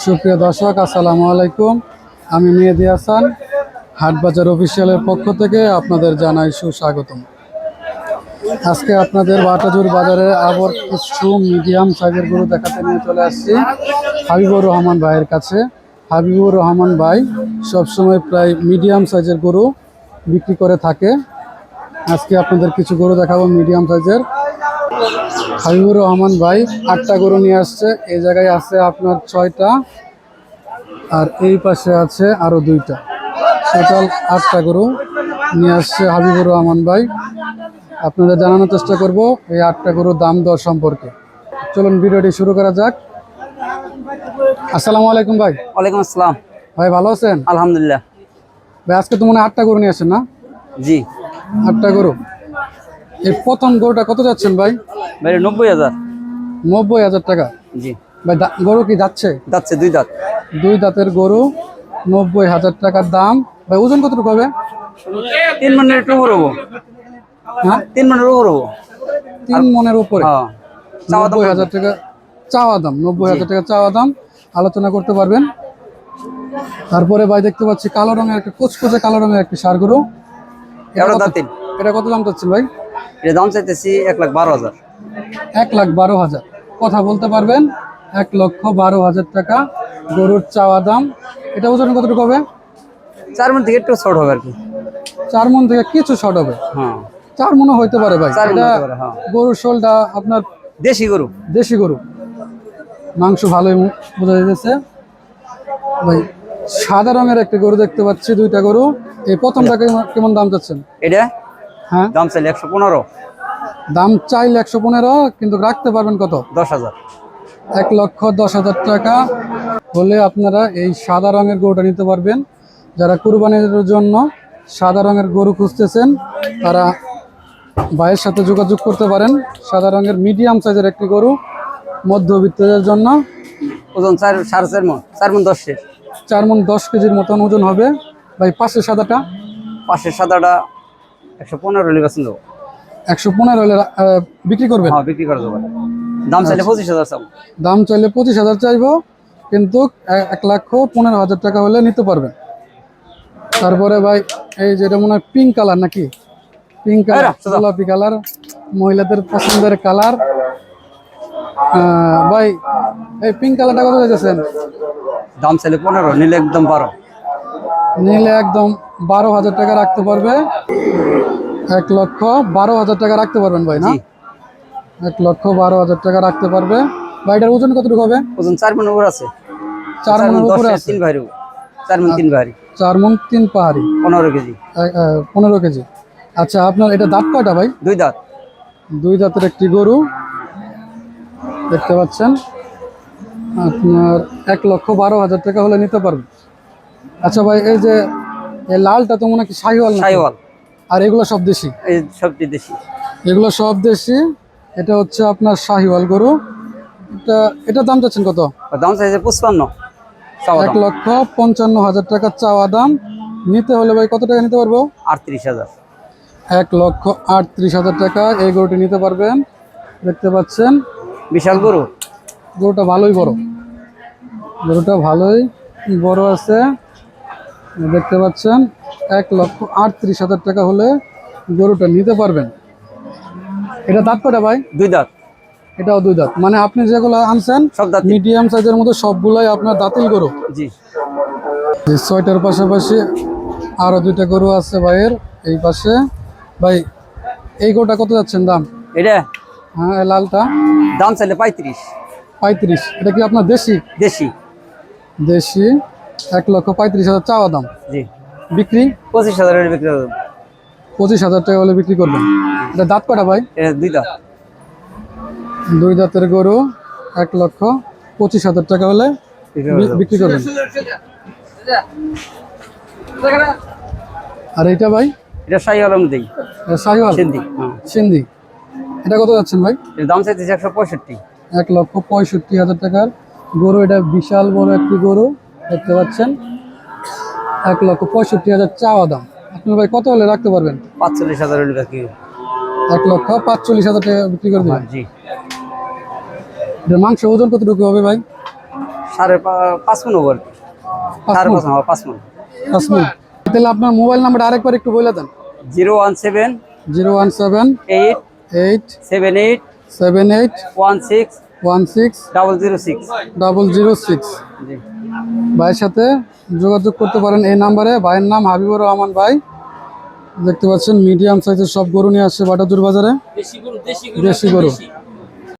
সুপ্রিয় দর্শক, আসসালামু আলাইকুম। আমি মেহেদী হাসান, হাটবাজার অফিসিয়ালের পক্ষ থেকে আপনাদের জানাই সুস্বাগতম। আজকে আপনাদের বাটাজুর বাজারে আবার কিছু মিডিয়াম সাইজের গরু দেখাতে নিয়ে চলে আসছি হাবিবুর রহমান ভাইয়ের কাছে। হাবিবুর রহমান ভাই সবসময় প্রায় মিডিয়াম সাইজের গরু বিক্রি করে থাকে। আজকে আপনাদের কিছু গরু দেখাবো মিডিয়াম সাইজের। হাবিবুর রহমান ভাই 8টা গরু নিয়ে আসছে। এই জায়গায় আছে আপনার 6টা, আর এই পাশে আছে আরো 2টা। টোটাল 8টা গরু নিয়ে আসছে হাবিবুর রহমান ভাই। আপনাদের জানানোর চেষ্টা করব এই 8টা গরুর দাম দর সম্পর্কে। চলুন ভিডিওটি শুরু করা যাক। আসসালামু আলাইকুম ভাই। ওয়ালাইকুম আসসালাম। ভাই ভালো আছেন? আলহামদুলিল্লাহ। ভাই আজকে তো মনে হয় 8টা গরু নিয়ে আসেন না? জি 8টা গরু। এই প্রথম গরুটা কত যাচ্ছেন ভাই? ভাই 90,000। 90,000 টাকা। জি ভাই গরু কি যাচ্ছে? যাচ্ছে 2 দাঁত। 2 দাঁতের গরু, 90,000 টাকার দাম। ভাই ওজন কতটুকু হবে? 3 মনের একটু উপর হবো। হ্যাঁ 3 মনের উপর হবো। 3 মনের উপরে। হ্যাঁ চাওয়া দাম 90,000 টাকা চাওয়া দাম। 90,000 টাকা চাওয়া দাম, আলোচনা করতে পারবেন। তারপরে ভাই দেখতে পাচ্ছি কালো রঙের একটা কুচকুচে কালো রঙের একটা ষাঁড় গরু। এটা দাঁতিন। এটা কত দাম চাচ্ছেন ভাই? এটা দাম চাইতেছি 1,12,000। 1,12,000 কথা বলতে পারবেন। 1,12,000 টাকা গরুর চাওয়া দাম। এটা ওজন কতটুকু হবে? 4 মন থেকে একটু ছোট হবে আর কি। 4 মণ থেকে কিছু শর্ট হবে। হ্যাঁ 4 মণ হইতে পারে ভাই। 4 মন এটা হতে পারে। হ্যাঁ গরুর শোলটা আপনার দেশি গরু। দেশি গরু, মাংস ভালোই বোঝা যাচ্ছে ভাই। সাদা রঙের একটা গরু দেখতে পাচ্ছি, 2টা গরু। এই প্রথমটা কেমন দাম চাচ্ছেন? এটা হ্যাঁ দাম চাইলে 115। দাম চাইলে 115, কিন্তু রাখতে পারবেন কত? 10,000। 1,10,000 টাকা হলে আপনারা এই সাদা রঙের গরুটা নিতে পারবেন। যারা কুরবানির জন্য সাদা রঙের গরু খুঁজতেছেন তারা ভাইয়ের সাথে যোগাযোগ করতে পারেন। সাদা রঙের মিডিয়াম সাইজের একটি গরু মধ্যবিত্তদের জন্য। ওজন 4.5 মন, 4 মন 10। 4 মণ 10 কেজির মতন ওজন হবে ভাই। পাশের সাদাটা? পাশের সাদাটা 115 হলে পছন্দ। 115 হলে বিক্রি করবেন? হ্যাঁ বিক্রি করা যাবে। দাম চাইলে 25,000 চাবো। দাম চাইলে 25,000 চাইবো, কিন্তু 1,15,000 টাকা হলে নিতে পারবেন। তারপরে ভাই এই যেটা মনে হয় পিঙ্ক কালার নাকি? পিঙ্ক কালার, গোলাপি কালার, মহিলাদের পছন্দের কালার। ভাই এই পিঙ্ক কালারটা কত চাইছেন? দাম চাইলে 15, নিলে একদম 12। নিলে একদম 12,000 টাকা রাখতে পারবে। 1,12,000 টাকা রাখতে পারবেন ভাই না? 1,12,000 টাকা রাখতে পারবে। ভাইটার ওজন কতটুকু হবে? ওজন 4 মনের উপর আছে। 4 মণের উপরে আছে। 3 ভারি। 4 মন 3 ভারি। 4 মণ 3 পাহাড়ি, 15 কেজি। 15 কেজি। আচ্ছা, আপনার এটা দাঁত কয়টা ভাই? 2 দাঁত। 2 দাঁতের একটি গরু দেখতে পাচ্ছেন। আপনার 1,12,000 টাকা হলে নিতে পারবেন। আচ্ছা ভাই, এই যে এই লালটা তো মনে হয় শাহিওয়াল নাকি? শাহিওয়াল। আর এগুলো সব দেশি? এই সবটি দেশি। এগুলো সব দেশি। এটা হচ্ছে আপনার শাহিওয়াল গরু। এটা দাম চাচ্ছেন কত? দাম চাইছে 55। 1,55,000 টাকা চাওয়া দাম। নিতে হলে ভাই কত টাকা নিতে পারবো? 38,000। 1,38,000 টাকা এই গরুটি নিতে পারবেন। দেখতে পাচ্ছেন বিশাল গরু। গরুটা ভালোই বড়, গরুটা ভালোই বড় আছে। দেখতে পাচ্ছেন 1,38,000 টাকা হলে গরুটা নিতে পারবেন। এটা দাঁত কয়টা ভাই? 2 দাঁত। এটাও 2 দাঁত। মানে আপনি যেগুলো আনছেন সব দাঁত। মিডিয়াম সাইজের মধ্যে সবগুলাই আপনার দাঁতিল গরু। জি 6টার পাশাপাশি আরো 2টা গরু আছে ভাইয়ের এই পাশে। ভাই এই গরুটা কত যাচ্ছেন দাম? এটা হ্যাঁ এই লালটা দাম চাইলে 35। 35। এটা কি আপনার দেশি? দেশি। দেশি। 1,35,000 চাওয়া দাম। জি বিক্রি 25,000 এর বিক্রি হবে। 25,000 টাকা হলে বিক্রি করবেন। এটা দাঁত কয়টা ভাই? এটা 2 দাঁত। 2 দাঁতের গরু 1,25,000 টাকা হলে বিক্রি করবেন। আর এইটা ভাই? এটা শাহিওয়ালের মধ্যেই। শাহিওয়াল সিন্ধি। হ্যাঁ সিন্ধি। এটা কত যাচ্ছেন ভাই? এর দাম চাইতেছে 165। 1,65,000 টাকার গরু। এটা বিশাল বড় একটি গরু দেখতে পাচ্ছেন। 1,65,000 চাওয়া দাম। আপনি ভাই কত হলে রাখতে পারবেন? 45,000 এর বিক্রি। 1,45,000 টাকা বিক্রি করে দেবেন। জি এটার মাংস ওজন কতটুকু হবে ভাই? 5.5 মণ হবে আর কি। 5.5 মণ, 5 মণ। আসমান, তাহলে আপনার মোবাইল নাম্বার আরেকবার একটু বলে দেন। 017 017 8 8 78 78 16 16 006। 006। জি। ভাইয়ের সাথে যোগাযোগ করতে পারেন এই নাম্বারে। ভাইয়ের নাম হাবিবুর রহমান ভাই। দেখতে পাচ্ছেন মিডিয়াম সাইজের সব গরু নিয়ে আসছে বাটাজুর বাজারে, দেশি গরু।